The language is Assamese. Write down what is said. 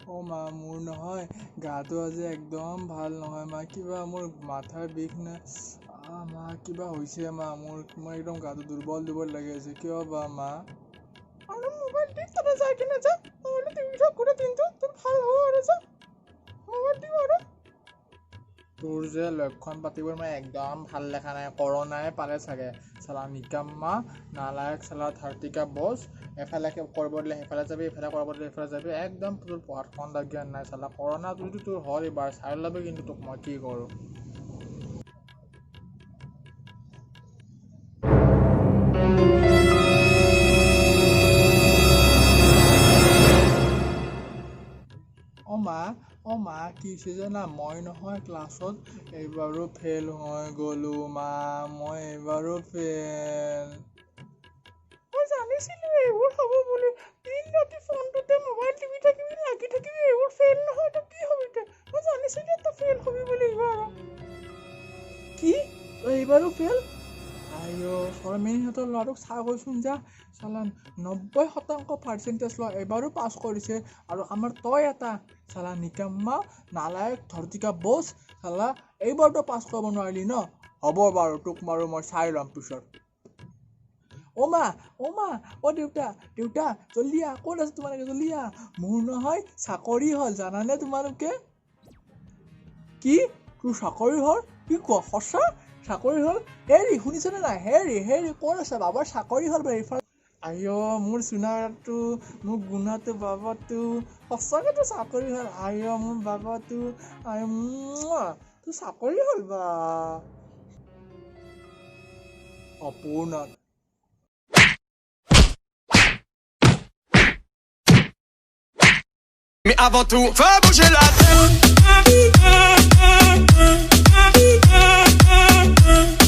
অ' মা মোৰ নহয় গাটো আজি একদম ভাল নহয় মা কিবা মোৰ মাথাৰ বিষ নে মা কিবা হৈছে মা মোৰ একদম গাটো দুৰ্বল লাগি আছে কিয় বা মা আৰু মোবাইল টিপ তাতে যাই কিনে যা নহ'লে টিভি চাই গোটেই দিনটো তোৰ ভাল হ'ব আৰু যা মোবাইল টিপ আৰু তোৰ যে লক্ষণ পাতিবোৰ মই একদম ভাল দেখা নাই কৰোণাই পালে চাগে চালা নিকাম্মা নালায়ক চালা থাৰ্টিকা বছ এফালে কৰিব দিলে সেইফালে যাবি এফালে কৰিব দিলে এইফালে যাবি একদম তোৰ পঢ়াত খন্দা জ্ঞান নাই চালা কৰোণা যদি তোৰ হ'ল এইবাৰ চাই ল'বি কিন্তু তোক মই কি কৰোঁ অ' মা কি হৈছে জানা মই নহয় ক্লাছত এইবাৰো ফেইল হৈ গ'লোঁ মা মই এইবাৰো ফেইল মই জানিছিলোঁ এইবোৰ হ'ব বুলি দিন ৰাতি ফোনটোতে মোবাইল টিপি থাকিবি লাগি থাকিবি এইবোৰ ফেইল নহয় তো কি হ'বি তই মই জানিছিলোঁ তই ফেইল হ'বি বুলি এইবাৰ কি তই এইবাৰো ফেইল ফৰমেনহঁতৰ ল'ৰাটোক চাই গৈছোন যা চালান 90% লোৱা এবাৰো পাছ কৰিছে আৰু আমাৰ তই এটা চালা নিকাম্মা নালায়ক ধৰতিকা বছ চালা এইবাৰতো পাছ কৰিব নোৱাৰিলি ন হ'ব বাৰু তোক মাৰো মই চাই ল'ম পিছত অ' দেউতা জল্দি আহ ক'ত আছে তোমালোকে জল্দি আহ মোৰ নহয় চাকৰি হ'ল জানানে তোমালোকে কি তোৰ চাকৰি হ'ল কি কোৱা সঁচা চাকৰি হ'ল হেৰি শুনিছনে নাই হেৰি ক'ত আছে বাবাৰ চাকৰি হ'ল মোৰ চুনাটো মোৰ গুণাটো বাবাটো সঁচাকে তোৰ চাকৰি হ'ল মোৰ বাবাটো তোৰ চাকৰি হ'ল বা অপূৰ্ণ Mais avant tout, faut bouger la tête.